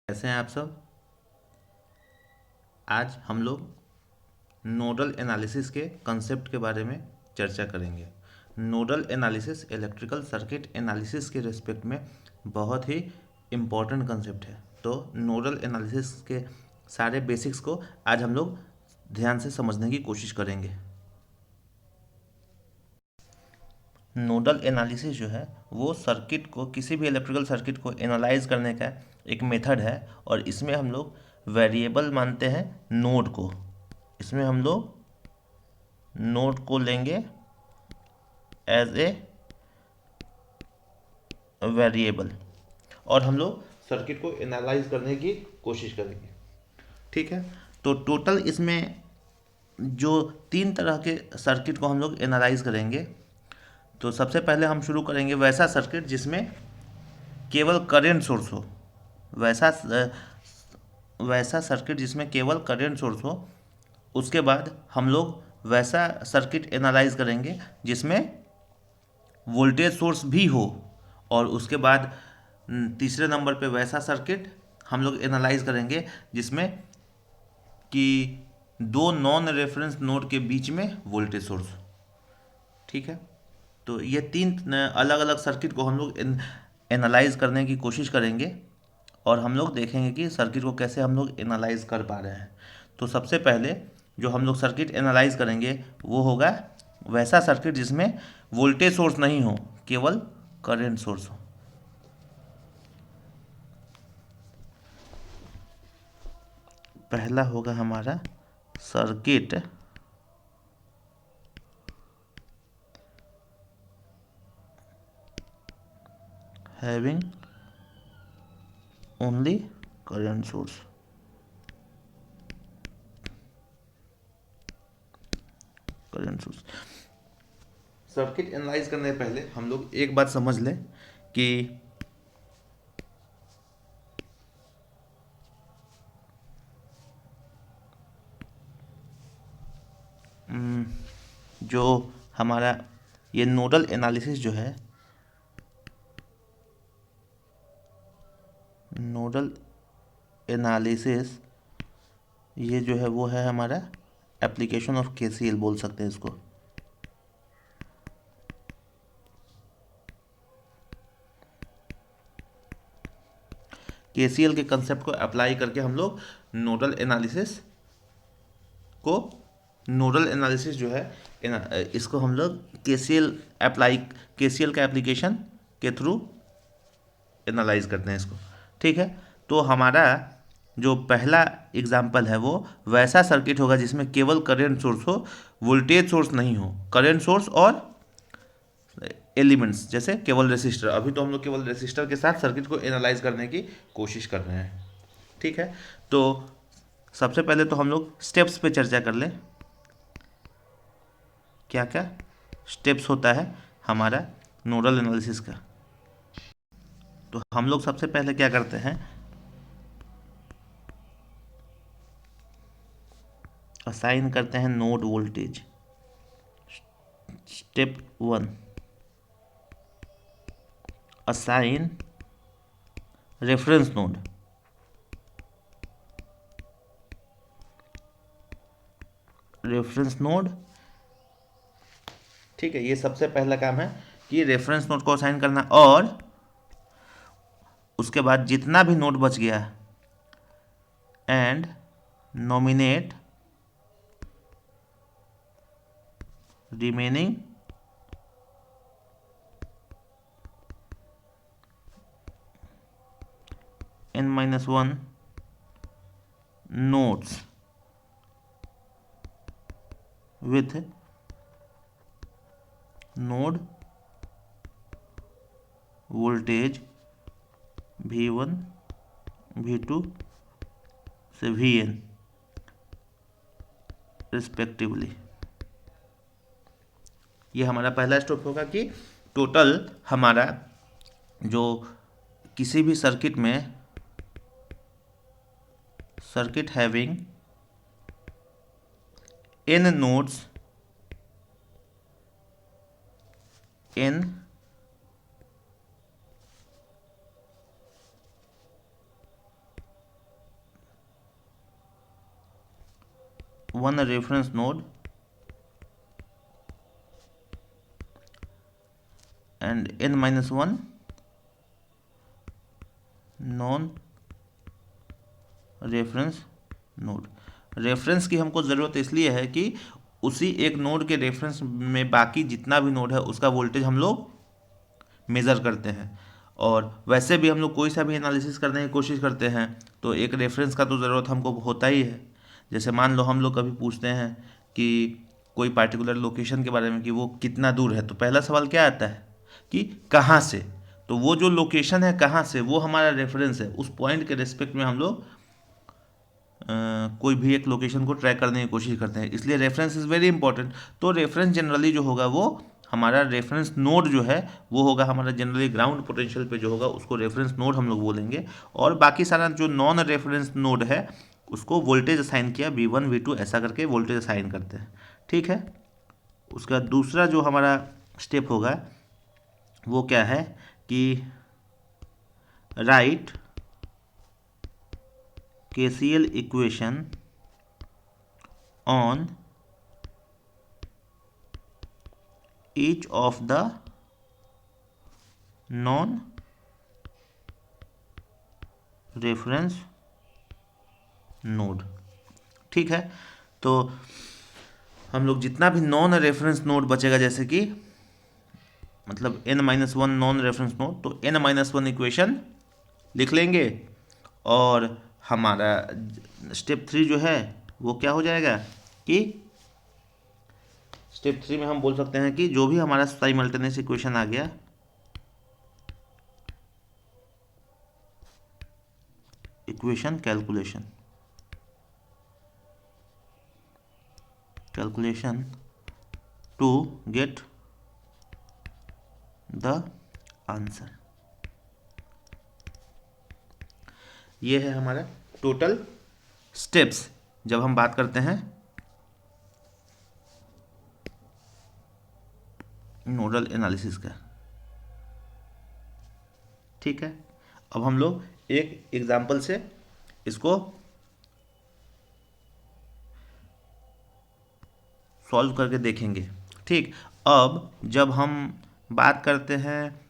कैसे हैं आप सब। आज हम लोग नोडल एनालिसिस के कंसेप्ट के बारे में चर्चा करेंगे। Nodal analysis electrical circuit analysis के रिस्पेक्ट में बहुत ही इम्पॉर्टेंट कंसेप्ट है। तो नोडल एनालिसिस के सारे बेसिक्स को आज हम लोग ध्यान से समझने की कोशिश करेंगे। नोडल एनालिसिस जो है वो सर्किट को, किसी भी इलेक्ट्रिकल सर्किट को एनालाइज करने का एक मेथड है। और इसमें हम लोग वेरिएबल मानते हैं नोड को। इसमें हम लोग नोड को लेंगे एज ए वेरिएबल और हम लोग सर्किट को एनालाइज करने की कोशिश करेंगे। ठीक है। तो टोटल इसमें जो तीन तरह के सर्किट को हम लोग एनालाइज करेंगे। तो सबसे पहले हम शुरू करेंगे वैसा सर्किट जिसमें केवल करंट सोर्स हो। वैसा वैसा सर्किट जिसमें केवल करंट सोर्स हो। उसके बाद हम लोग वैसा सर्किट एनालाइज करेंगे जिसमें वोल्टेज सोर्स भी हो। और उसके बाद तीसरे नंबर पे वैसा सर्किट हम लोग एनालाइज करेंगे जिसमें कि दो नॉन रेफरेंस नोड के बीच में वोल्टेज सोर्स। ठीक है। तो ये तीन अलग अलग सर्किट को हम लोग एनालाइज करने की कोशिश करेंगे और हम लोग देखेंगे कि सर्किट को कैसे हम लोग एनालाइज कर पा रहे हैं। तो सबसे पहले जो हम लोग सर्किट एनालाइज करेंगे वो होगा वैसा सर्किट जिसमें वोल्टेज सोर्स नहीं हो, केवल करंट सोर्स हो। पहला होगा हमारा circuit having only current source. Current source circuit analyse करने से पहले हम लोग एक बात समझ लें कि जो हमारा ये नोडल एनालिसिस जो है, नोडल एनालिसिस ये जो है वो है हमारा एप्लीकेशन ऑफ केसीएल बोल सकते हैं इसको। केसीएल के कंसेप्ट को अप्लाई करके हम लोग नोडल एनालिसिस को, नोडल एनालिसिस जो है इसको हम लोग केसीएल का एप्लीकेशन के थ्रू एनालाइज करते हैं इसको। ठीक है। तो हमारा जो पहला एग्जाम्पल है वो वैसा सर्किट होगा जिसमें केवल करंट सोर्स हो, वोल्टेज सोर्स नहीं हो। करंट सोर्स और एलिमेंट्स जैसे केवल रेसिस्टर। अभी तो हम लोग केवल रेसिस्टर के साथ सर्किट को एनालाइज करने की कोशिश कर रहे हैं। ठीक है। तो सबसे पहले तो हम लोग स्टेप्स पे चर्चा कर लें। क्या क्या स्टेप्स होता है हमारा नोडल एनालिसिस का। तो हम लोग सबसे पहले क्या करते हैं, असाइन करते हैं node voltage. Step 1, assign reference node. Reference node, ठीक है। ये सबसे पहला काम है कि रेफरेंस नोड को असाइन करना। और उसके बाद जितना भी नोड बच गया and nominate remaining n-1 nodes with node voltage V1 V2 से Vn रिस्पेक्टिवली। ये हमारा पहला स्टेप होगा कि टोटल हमारा जो किसी भी सर्किट में, circuit having n nodes, n one reference node and n minus one non reference node. Reference की हमको ज़रूरत इसलिए है कि उसी एक नोड के रेफरेंस में बाकी जितना भी नोड है उसका वोल्टेज हम लोग मेज़र करते हैं। और वैसे भी हम लोग कोई सा भी एनालिसिस करने की कोशिश करते हैं तो एक रेफरेंस का तो ज़रूरत हमको होता ही है। जैसे मान लो हम लोग कभी पूछते हैं कि कोई पार्टिकुलर लोकेशन के बारे में कि वो कितना दूर है, तो पहला सवाल क्या आता है कि कहाँ से। तो वो जो लोकेशन है कहाँ से, वो हमारा रेफरेंस है। उस पॉइंट के रिस्पेक्ट में हम लोग कोई भी एक लोकेशन को ट्रैक करने की कोशिश करते हैं, इसलिए रेफरेंस इज़ वेरी इंपॉर्टेंट। तो रेफरेंस जनरली जो होगा वो हमारा रेफरेंस नोड जो है वो होगा हमारा जनरली ग्राउंड पोटेंशियल पे जो होगा उसको रेफरेंस नोड हम लोग बोलेंगे। और बाकी सारा जो नॉन रेफरेंस नोड है उसको वोल्टेज असाइन किया V1 V2 ऐसा करके वोल्टेज असाइन करते हैं। ठीक है। उसका दूसरा जो हमारा स्टेप होगा वो क्या है कि right KCL equation on each of the non reference node. ठीक है। तो हम लोग जितना भी नॉन रेफरेंस नोड बचेगा, जैसे कि मतलब n-1 नॉन रेफरेंस नोड, तो n-1 इक्वेशन लिख लेंगे और हमारा स्टेप 3 जो है वो क्या हो जाएगा कि स्टेप 3 में हम बोल सकते हैं कि जो भी हमारा साइमल्टेनियस इक्वेशन आ गया equation calculation to get the answer, ये है हमारा टोटल स्टेप्स जब हम बात करते हैं नोडल एनालिसिस का। ठीक है। अब हम लोग एक एग्जांपल से इसको सॉल्व करके देखेंगे। ठीक। अब जब हम बात करते हैं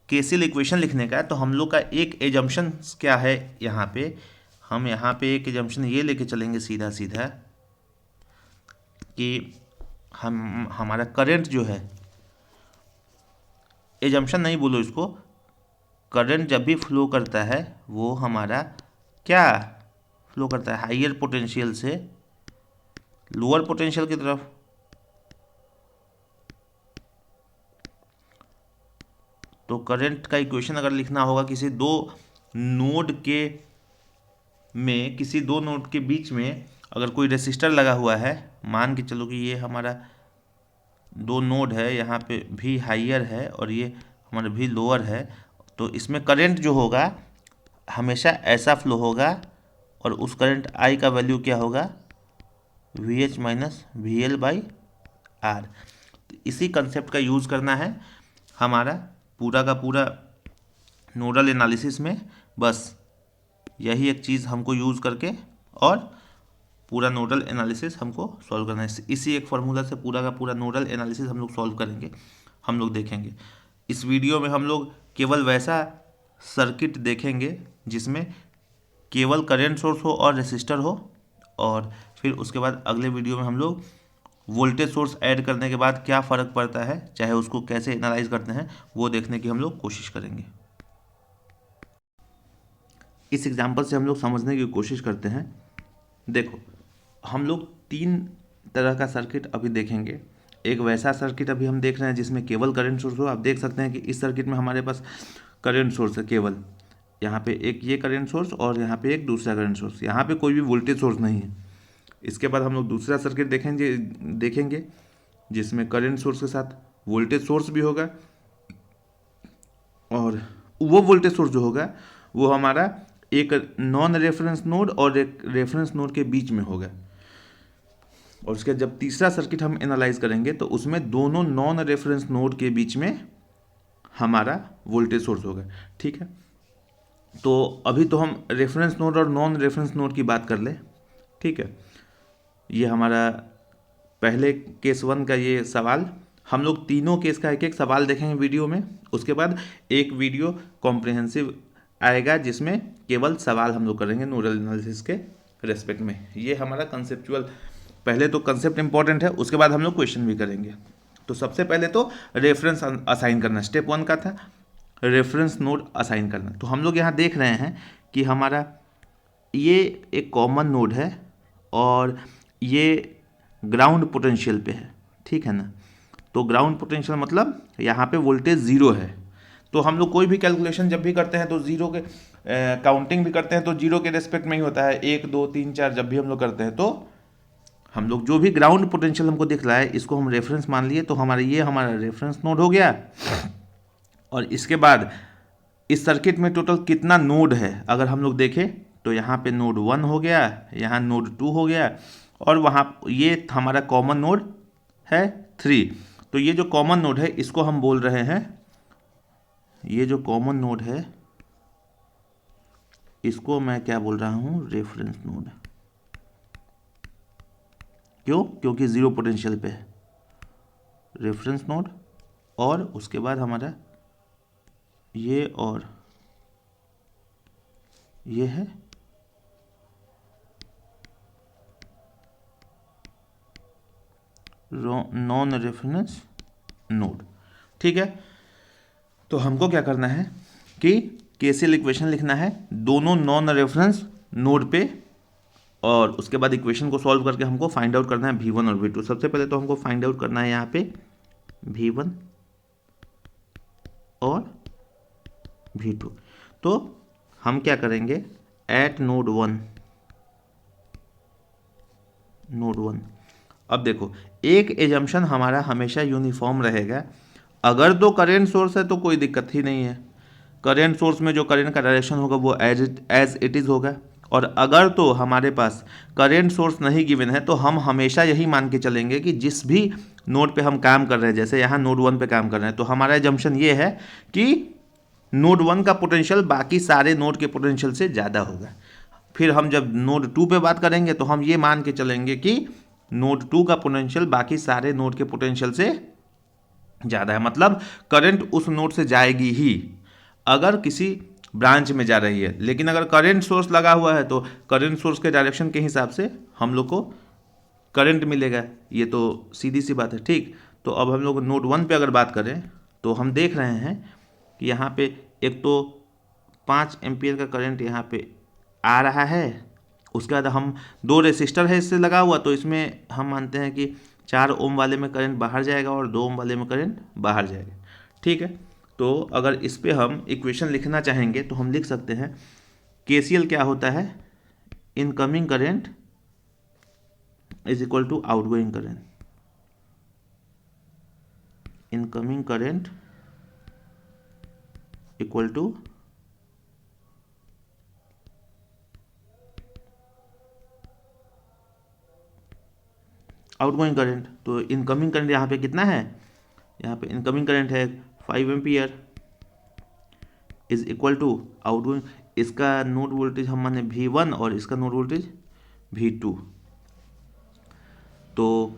केसीएल इक्वेशन लिखने का, तो हम लोग का एक एजम्पशन क्या है यहाँ पे, हम यहाँ पे एक एजम्पशन ये लेके चलेंगे सीधा सीधा कि हमारा करंट जो है, एजम्पशन नहीं बोलो इसको, करंट जब भी फ्लो करता है वो हमारा क्या फ्लो करता है, हाइयर पोटेंशियल से लोअर पोटेंशियल की तरफ। तो करंट का इक्वेशन अगर लिखना होगा किसी दो नोड के बीच में अगर कोई रेसिस्टर लगा हुआ है, मान के चलो कि ये हमारा दो नोड है, यहाँ पे भी हाइयर है और ये हमारा भी लोअर है, तो इसमें करंट जो होगा हमेशा ऐसा फ्लो होगा और उस करंट I का वैल्यू क्या होगा VH माइनस VL/R। इसी कंसेप्ट का यूज़ करना है हमारा पूरा का पूरा नोडल एनालिसिस में। बस यही एक चीज़ हमको यूज़ करके और पूरा नोडल एनालिसिस हमको सॉल्व करना है। इसी एक फार्मूला से पूरा का पूरा नोडल एनालिसिस हम लोग सॉल्व करेंगे, हम लोग देखेंगे। इस वीडियो में हम लोग केवल वैसा सर्किट देखेंगे जिसमें केवल करंट सोर्स हो और रेसिस्टर हो, और फिर उसके बाद अगले वीडियो में हम लोग वोल्टेज सोर्स ऐड करने के बाद क्या फ़र्क पड़ता है, चाहे उसको कैसे एनालाइज करते हैं, वो देखने की हम लोग कोशिश करेंगे। इस एग्जांपल से हम लोग समझने की कोशिश करते हैं। देखो, हम लोग 3 तरह का सर्किट अभी देखेंगे। एक वैसा सर्किट अभी हम देख रहे हैं जिसमें केवल करंट सोर्स हो। आप देख सकते हैं कि इस सर्किट में हमारे पास करंट सोर्स है केवल, यहाँ पे एक ये करंट सोर्स और यहाँ पे एक दूसरा करंट सोर्स, यहाँ पे कोई भी वोल्टेज सोर्स नहीं है। इसके बाद हम लोग दूसरा सर्किट देखेंगे जिसमें करंट सोर्स के साथ वोल्टेज सोर्स भी होगा, और वो वोल्टेज सोर्स जो होगा वो हमारा एक नॉन रेफरेंस नोड और एक रेफरेंस नोड के बीच में होगा। और उसके जब तीसरा सर्किट हम एनालाइज करेंगे तो उसमें दोनों नॉन रेफरेंस नोड के बीच में हमारा वोल्टेज सोर्स होगा। ठीक है। तो अभी तो हम रेफरेंस नोड और नॉन रेफरेंस नोड की बात कर ले। ठीक है। ये हमारा पहले केस 1 का ये सवाल। हम लोग तीनों केस का एक एक सवाल देखेंगे वीडियो में। उसके बाद एक वीडियो कॉम्प्रिहेंसिव आएगा जिसमें केवल सवाल हम लोग करेंगे नोडल एनालिसिस के रेस्पेक्ट में। ये हमारा कंसेप्चुअल, पहले तो कंसेप्ट इंपॉर्टेंट है, उसके बाद हम लोग क्वेश्चन भी करेंगे। तो सबसे पहले तो रेफरेंस असाइन करना, स्टेप 1 का था रेफरेंस नोड असाइन करना। तो हम लोग यहाँ देख रहे हैं कि हमारा ये एक कॉमन नोड है और ये ग्राउंड पोटेंशियल पे है, ठीक है ना। तो ग्राउंड पोटेंशियल मतलब यहाँ पे वोल्टेज ज़ीरो है। तो हम लोग कोई भी कैलकुलेशन जब भी करते हैं तो ज़ीरो के काउंटिंग भी करते हैं तो जीरो के रेस्पेक्ट में ही होता है। 1 2 3 4 जब भी हम लोग करते हैं तो हम लोग जो भी ग्राउंड पोटेंशियल हमको दिख रहा है इसको हम रेफरेंस मान लिए। तो हमारा रेफरेंस नोड हो गया। और इसके बाद इस सर्किट में टोटल कितना नोड है अगर हम लोग देखें तो यहाँ पे नोड 1 हो गया, यहाँ नोड 2 हो गया और वहाँ ये हमारा कॉमन नोड है 3। तो ये जो कॉमन नोड है इसको हम बोल रहे हैं, ये जो कॉमन नोड है इसको मैं क्या बोल रहा हूँ, रेफरेंस नोड। क्यों? क्योंकि ज़ीरो पोटेंशियल पे है रेफरेंस नोड। और उसके बाद हमारा ये और ये है नॉन रेफरेंस नोड, ठीक है। तो हमको क्या करना है कि केसीएल इक्वेशन लिखना है दोनों नॉन रेफरेंस नोड पे और उसके बाद इक्वेशन को सॉल्व करके हमको फाइंड आउट करना है V1 और V2। सबसे पहले तो हमको फाइंड आउट करना है यहाँ पे V1 और V2। तो हम क्या करेंगे एट नोड 1। अब देखो एक एजम्पशन हमारा हमेशा यूनिफॉर्म रहेगा। अगर तो करेंट सोर्स है तो कोई दिक्कत ही नहीं है, करेंट सोर्स में जो करेंट का डायरेक्शन होगा वो एज इट इज़ होगा। और अगर तो हमारे पास करेंट सोर्स नहीं गिवन है तो हम हमेशा यही मान के चलेंगे कि जिस भी नोड पे हम काम कर रहे हैं, जैसे यहाँ नोड 1 पे काम कर रहे हैं, तो हमारा एजम्पशन ये है कि नोड 1 का पोटेंशियल बाकी सारे नोड के पोटेंशियल से ज़्यादा होगा। फिर हम जब नोड 2 पे बात करेंगे तो हम ये मान के चलेंगे कि नोड 2 का पोटेंशियल बाकी सारे नोड के पोटेंशियल से ज़्यादा है, मतलब करंट उस नोड से जाएगी ही अगर किसी ब्रांच में जा रही है। लेकिन अगर करंट सोर्स लगा हुआ है तो करंट सोर्स के डायरेक्शन के हिसाब से हम लोग को करंट मिलेगा, ये तो सीधी सी बात है, ठीक। तो अब हम लोग नोड 1 पे अगर बात करें तो हम देख रहे हैं कि यहाँ पे एक तो 5 एम्पियर का करंट यहाँ पे आ रहा है। उसके बाद हम 2 रेसिस्टर है इससे लगा हुआ, तो इसमें हम मानते हैं कि 4 ओम वाले में करंट बाहर जाएगा और 2 ओम वाले में करंट बाहर जाएगा, ठीक है। तो अगर इस पे हम इक्वेशन लिखना चाहेंगे तो हम लिख सकते हैं केसीएल क्या होता है, incoming current is equal to outgoing current. Incoming current equal to outgoing current. तो इनकमिंग करंट यहाँ पे कितना है, यहाँ पे इनकमिंग करंट है 5 ampere is equal to outgoing, इसका नोड वोल्टेज हम माने V1 और इसका नोड वोल्टेज V2। तो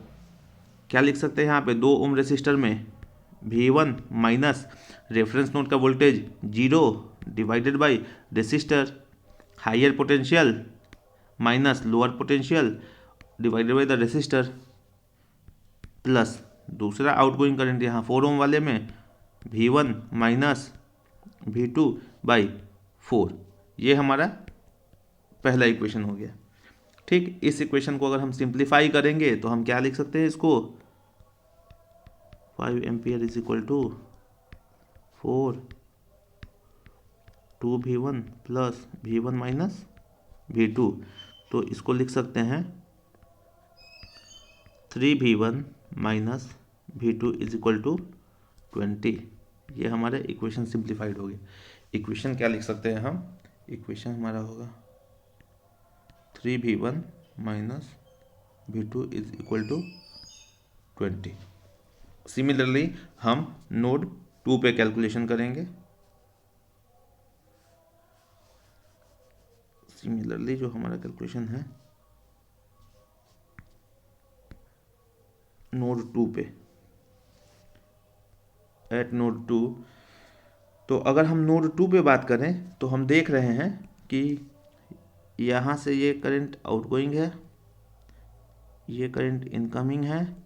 क्या लिख सकते हैं यहाँ पे 2 ओम रेसिस्टर में V1 माइनस रेफरेंस नोड का voltage 0 divided by resistor higher potential minus lower potential divided by the resistor plus दूसरा आउटगोइंग करंट यहाँ 4 ओम वाले में V1 माइनस V2 बाई 4। ये हमारा पहला इक्वेशन हो गया, ठीक। इस इक्वेशन को अगर हम सिंप्लीफाई करेंगे तो हम क्या लिख सकते हैं इसको 5 ampere is equal to 4 2V1 plus V1 minus V2। तो इसको लिख सकते हैं 3V1 minus V2 is equal to 20। ये हमारे इक्वेशन सिंप्लीफाइड हो गया। इक्वेशन क्या लिख सकते हैं हम, इक्वेशन हमारा होगा 3V1 minus V2 is equal to 20। Similarly हम नोड 2 पे कैलकुलेशन करेंगे। सिमिलरली जो हमारा कैलकुलेशन है नोड 2 पे, एट नोड 2। तो अगर हम नोड 2 पे बात करें तो हम देख रहे हैं कि यहाँ से ये करंट आउटगोइंग है, ये करंट इनकमिंग है,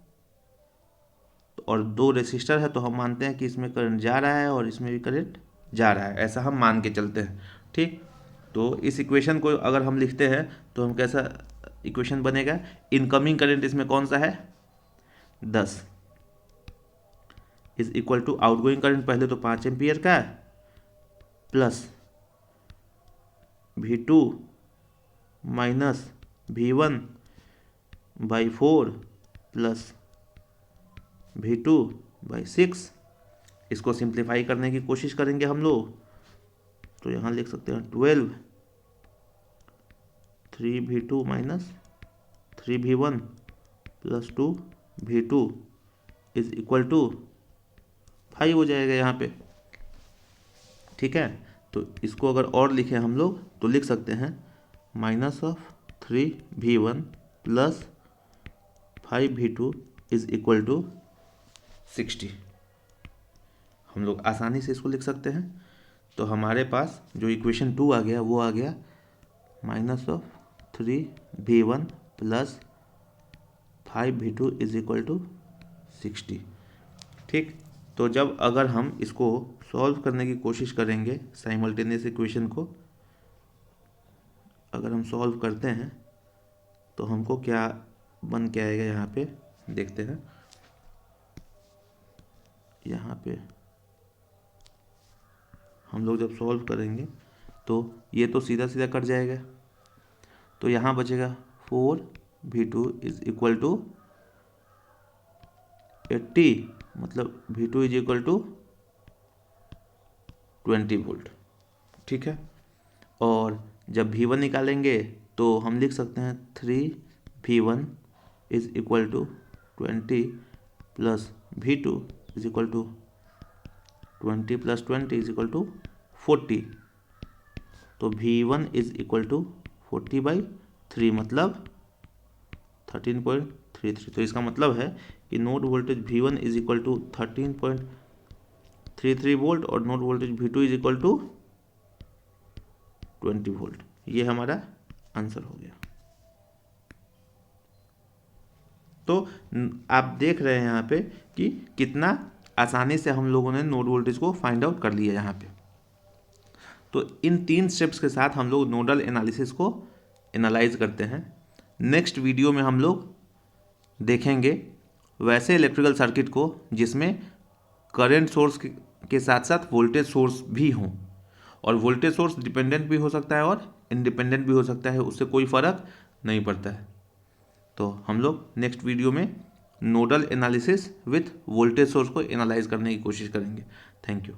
और दो रेसिस्टर है, तो हम मानते हैं कि इसमें करंट जा रहा है और इसमें भी करंट जा रहा है, ऐसा हम मान के चलते हैं। ठीक, तो इस इक्वेशन को अगर हम लिखते हैं तो हम कैसा इक्वेशन बनेगा, इनकमिंग करंट इसमें कौन सा है 10 is equal to outgoing current पहले तो 5 एम्पियर का है plus V2 minus V1 by 4 plus V2 by 6। इसको सिंप्लीफाई करने की कोशिश करेंगे हम लोग, तो यहाँ लिख सकते हैं 12 3V2 minus 3V1 plus 2V2 is equal to 5 हो जाएगा यहाँ पे। ठीक है, तो इसको अगर और लिखें हम लोग तो लिख सकते हैं minus of 3V1 plus 5V2 is equal to 60। हम लोग आसानी से इसको लिख सकते हैं। तो हमारे पास जो इक्वेशन 2 आ गया वो आ गया minus of 3V1 plus 5V2 is equal to 60। ठीक, तो जब अगर हम इसको सॉल्व करने की कोशिश करेंगे साइमल्टेनियस इक्वेशन को, अगर हम सॉल्व करते हैं तो हमको क्या बन के आएगा, यहाँ पे देखते हैं। यहाँ पे हम लोग जब सॉल्व करेंगे तो ये तो सीधा सीधा कट जाएगा, तो यहाँ बचेगा 4V2 इज इक्वल टू 80, मतलब V2 is equal to 20 volt. ठीक है, और जब V1 निकालेंगे तो हम लिख सकते हैं 3V1 is equal to 20 plus V2 is equal to 20 plus 20 is equal to 40। तो V1 इज इक्वल टू 40/3 मतलब 13.33। तो इसका मतलब है कि node voltage V1 is equal to 13.33 volt और node voltage V2 is equal to 20 volt. ये हमारा आंसर हो गया। तो आप देख रहे हैं यहाँ पे कि कितना आसानी से हम लोगों ने नोड वोल्टेज को फाइंड आउट कर लिया यहाँ पे। तो इन 3 स्टेप्स के साथ हम लोग नोडल एनालिसिस को एनालाइज करते हैं। नेक्स्ट वीडियो में हम लोग देखेंगे वैसे इलेक्ट्रिकल सर्किट को जिसमें करंट सोर्स के साथ साथ वोल्टेज सोर्स भी हों, और वोल्टेज सोर्स डिपेंडेंट भी हो सकता है और इंडिपेंडेंट भी हो सकता है, उससे कोई फ़र्क नहीं पड़ता है। तो हम लोग नेक्स्ट वीडियो में nodal analysis with voltage source को एनालाइज करने की कोशिश करेंगे। Thank you.